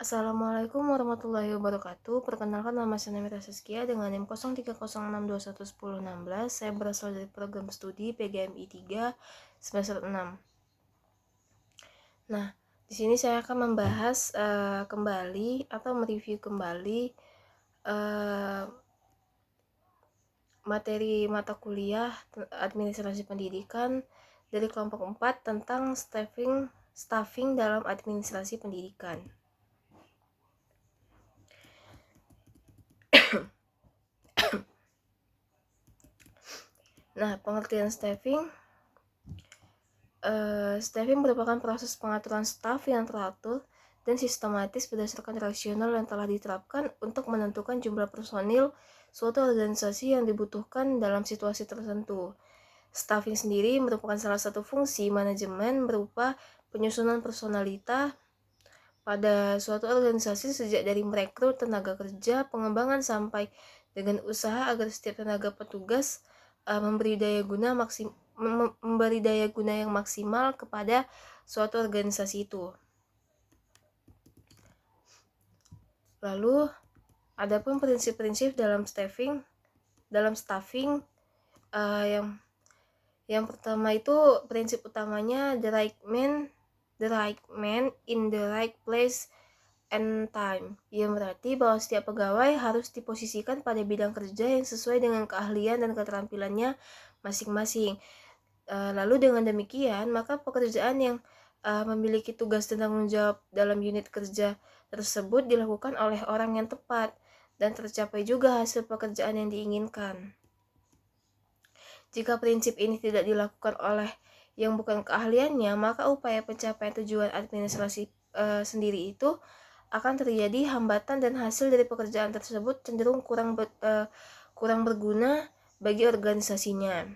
Assalamualaikum warahmatullahi wabarakatuh. Perkenalkan, nama saya Namita Saskia dengan NIM 0306211016. Saya berasal dari program studi PGMI 3 semester 6. Nah, di sini saya akan membahas kembali atau mereview kembali materi mata kuliah administrasi pendidikan dari kelompok 4 tentang staffing dalam administrasi pendidikan. Nah, pengertian staffing merupakan proses pengaturan staf yang teratur dan sistematis berdasarkan rasional yang telah diterapkan untuk menentukan jumlah personil suatu organisasi yang dibutuhkan dalam situasi tertentu. Staffing sendiri merupakan salah satu fungsi manajemen berupa penyusunan personalita pada suatu organisasi sejak dari merekrut tenaga kerja, pengembangan sampai dengan usaha agar setiap tenaga petugas memberi daya guna yang maksimal kepada suatu organisasi itu. Lalu, adapun prinsip-prinsip dalam staffing yang pertama itu prinsip utamanya the right man in the right place and time, yang berarti bahwa setiap pegawai harus diposisikan pada bidang kerja yang sesuai dengan keahlian dan keterampilannya masing-masing. Lalu dengan demikian, maka pekerjaan yang memiliki tugas dan tanggung jawab dalam unit kerja tersebut dilakukan oleh orang yang tepat dan tercapai juga hasil pekerjaan yang diinginkan. Jika prinsip ini tidak dilakukan oleh yang bukan keahliannya, maka upaya pencapaian tujuan administrasi sendiri itu akan terjadi hambatan dan hasil dari pekerjaan tersebut cenderung kurang berguna bagi organisasinya.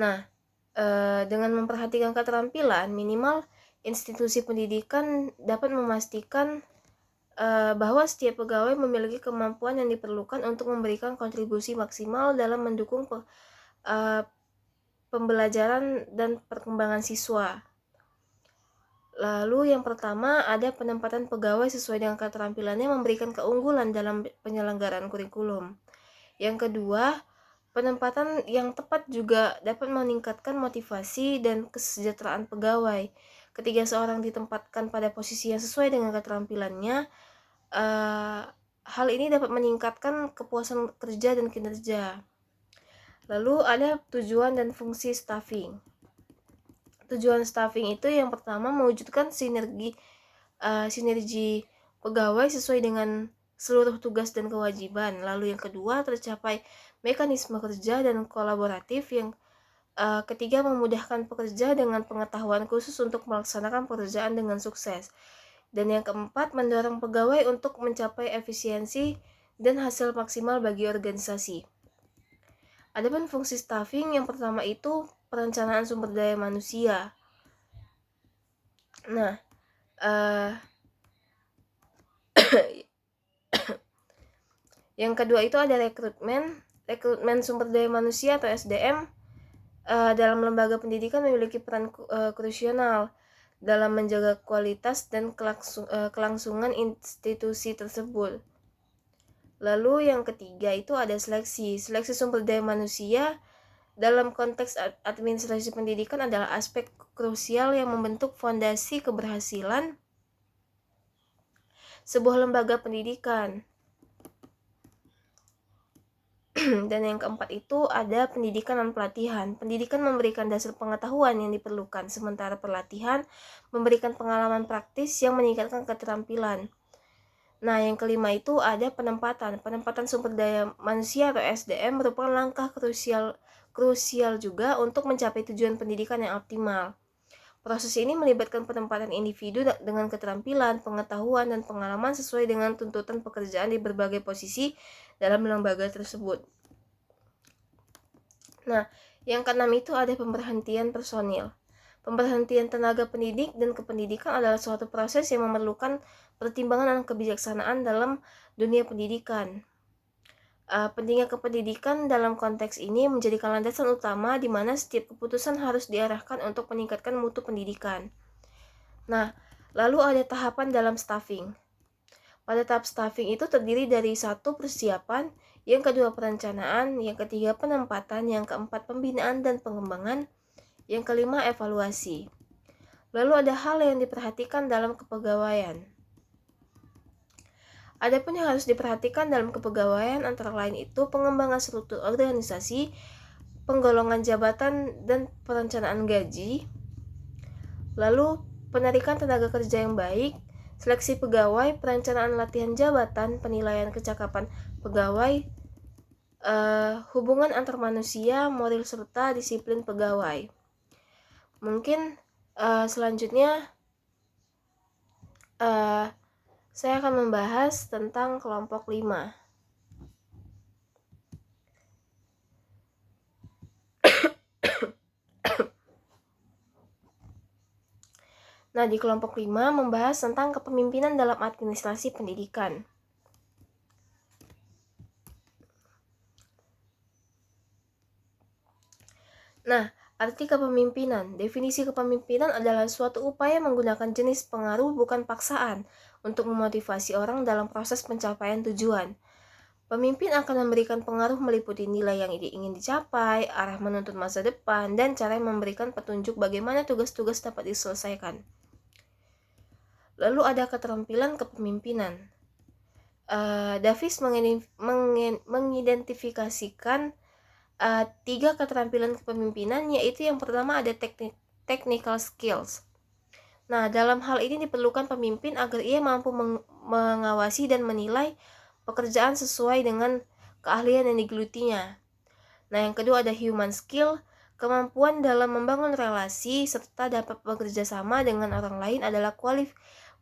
Nah, dengan memperhatikan keterampilan, minimal institusi pendidikan dapat memastikan bahwa setiap pegawai memiliki kemampuan yang diperlukan untuk memberikan kontribusi maksimal dalam mendukung pembelajaran dan perkembangan siswa. Lalu yang pertama ada penempatan pegawai sesuai dengan keterampilannya memberikan keunggulan dalam penyelenggaraan kurikulum. Yang kedua, penempatan yang tepat juga dapat meningkatkan motivasi dan kesejahteraan pegawai. Ketika seorang ditempatkan pada posisi yang sesuai dengan keterampilannya, hal ini dapat meningkatkan kepuasan kerja dan kinerja. Lalu ada tujuan dan fungsi staffing. Tujuan staffing itu yang pertama mewujudkan sinergi pegawai sesuai dengan seluruh tugas dan kewajiban. Lalu yang kedua, tercapai mekanisme kerja dan kolaboratif. Yang ketiga, memudahkan pekerja dengan pengetahuan khusus untuk melaksanakan pekerjaan dengan sukses. Dan yang keempat, mendorong pegawai untuk mencapai efisiensi dan hasil maksimal bagi organisasi. Adapun fungsi staffing yang pertama itu perencanaan sumber daya manusia. Nah, yang kedua itu ada rekrutmen sumber daya manusia atau SDM. Dalam lembaga pendidikan memiliki peran krusial dalam menjaga kualitas dan kelangsungan institusi tersebut. Lalu yang ketiga itu ada seleksi sumber daya manusia dalam konteks administrasi pendidikan adalah aspek krusial yang membentuk fondasi keberhasilan sebuah lembaga pendidikan. Dan yang keempat itu ada pendidikan dan pelatihan. Pendidikan memberikan dasar pengetahuan yang diperlukan, sementara pelatihan memberikan pengalaman praktis yang meningkatkan keterampilan. Nah, yang kelima itu ada penempatan sumber daya manusia atau SDM merupakan langkah krusial juga untuk mencapai tujuan pendidikan yang optimal. Proses ini melibatkan penempatan individu dengan keterampilan, pengetahuan, dan pengalaman sesuai dengan tuntutan pekerjaan di berbagai posisi dalam lembaga tersebut. Nah, yang keenam itu ada pemberhentian personil. Pemberhentian tenaga pendidik dan kependidikan adalah suatu proses yang memerlukan pertimbangan dan kebijaksanaan dalam dunia pendidikan. Pentingnya kependidikan dalam konteks ini menjadikan landasan utama di mana setiap keputusan harus diarahkan untuk meningkatkan mutu pendidikan. Nah, lalu ada tahapan dalam staffing. Pada tahap staffing itu terdiri dari 1. Persiapan, yang kedua perencanaan, yang ketiga penempatan, yang keempat pembinaan dan pengembangan, yang kelima evaluasi. Lalu ada hal yang diperhatikan dalam kepegawaian. Adapun yang harus diperhatikan dalam kepegawaian antara lain itu pengembangan struktur organisasi, penggolongan jabatan dan perencanaan gaji, lalu penarikan tenaga kerja yang baik, seleksi pegawai, perencanaan latihan jabatan, penilaian kecakapan pegawai, hubungan antar manusia, moral serta disiplin pegawai. Mungkin selanjutnya saya akan membahas tentang kelompok 5. Nah, di kelompok 5 membahas tentang kepemimpinan dalam administrasi pendidikan. Nah, arti kepemimpinan. Definisi kepemimpinan adalah suatu upaya menggunakan jenis pengaruh bukan paksaan untuk memotivasi orang dalam proses pencapaian tujuan. Pemimpin akan memberikan pengaruh meliputi nilai yang ingin dicapai, arah menuntut masa depan, dan cara memberikan petunjuk bagaimana tugas-tugas dapat diselesaikan. Lalu ada keterampilan kepemimpinan. Davis mengidentifikasikan 3 keterampilan kepemimpinan, yaitu yang pertama ada technical skills. Nah, dalam hal ini diperlukan pemimpin agar ia mampu mengawasi dan menilai pekerjaan sesuai dengan keahlian yang digelutinya. Nah, yang kedua ada human skill. Kemampuan dalam membangun relasi serta dapat bekerja sama dengan orang lain adalah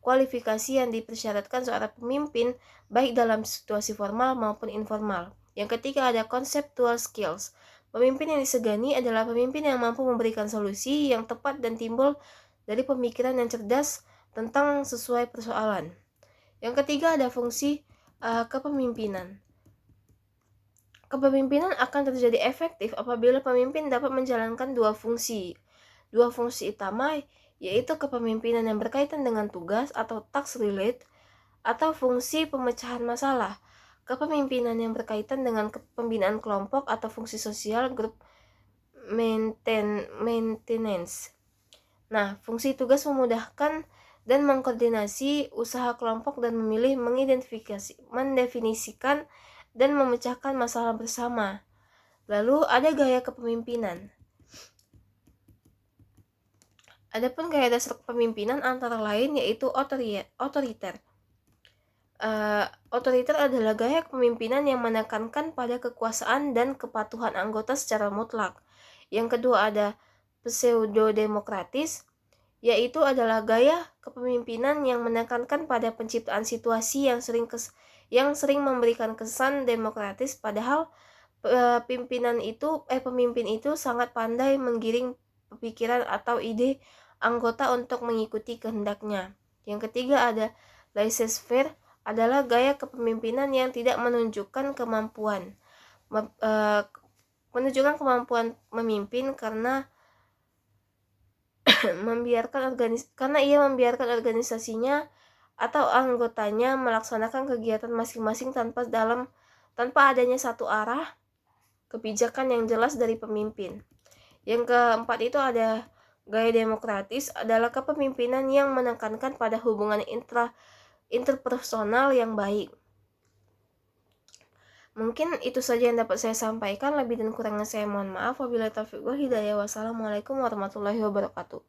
kualifikasi yang dipersyaratkan seorang pemimpin baik dalam situasi formal maupun informal. Yang ketiga ada conceptual skills. Pemimpin yang disegani adalah pemimpin yang mampu memberikan solusi yang tepat dan timbul dari pemikiran yang cerdas tentang sesuai persoalan. Yang ketiga ada fungsi kepemimpinan. Kepemimpinan akan terjadi efektif apabila pemimpin dapat menjalankan dua fungsi utama, yaitu kepemimpinan yang berkaitan dengan tugas atau task relate, atau fungsi pemecahan masalah, kepemimpinan yang berkaitan dengan pembinaan kelompok atau fungsi sosial group maintenance. Nah, fungsi tugas memudahkan dan mengkoordinasi usaha kelompok dan mendefinisikan dan memecahkan masalah bersama. Lalu ada gaya kepemimpinan. Adapun gaya dasar kepemimpinan antara lain yaitu otoriter. Otoriter adalah gaya kepemimpinan yang menekankan pada kekuasaan dan kepatuhan anggota secara mutlak. Yang kedua ada pseudo-demokratis, yaitu adalah gaya kepemimpinan yang menekankan pada penciptaan situasi yang sering memberikan kesan demokratis, padahal pemimpin itu sangat pandai menggiring pikiran atau ide anggota untuk mengikuti kehendaknya. Yang ketiga ada laissez-faire, adalah gaya kepemimpinan yang tidak menunjukkan kemampuan memimpin karena ia membiarkan organisasinya atau anggotanya melaksanakan kegiatan masing-masing tanpa adanya satu arah kebijakan yang jelas dari pemimpin. Yang keempat itu ada gaya demokratis, adalah kepemimpinan yang menekankan pada hubungan interpersonal yang baik. Mungkin itu saja yang dapat saya sampaikan. Lebih dan kurangnya saya mohon maaf. Wabillahi taufiq wal hidayah. Wassalamualaikum warahmatullahi wabarakatuh.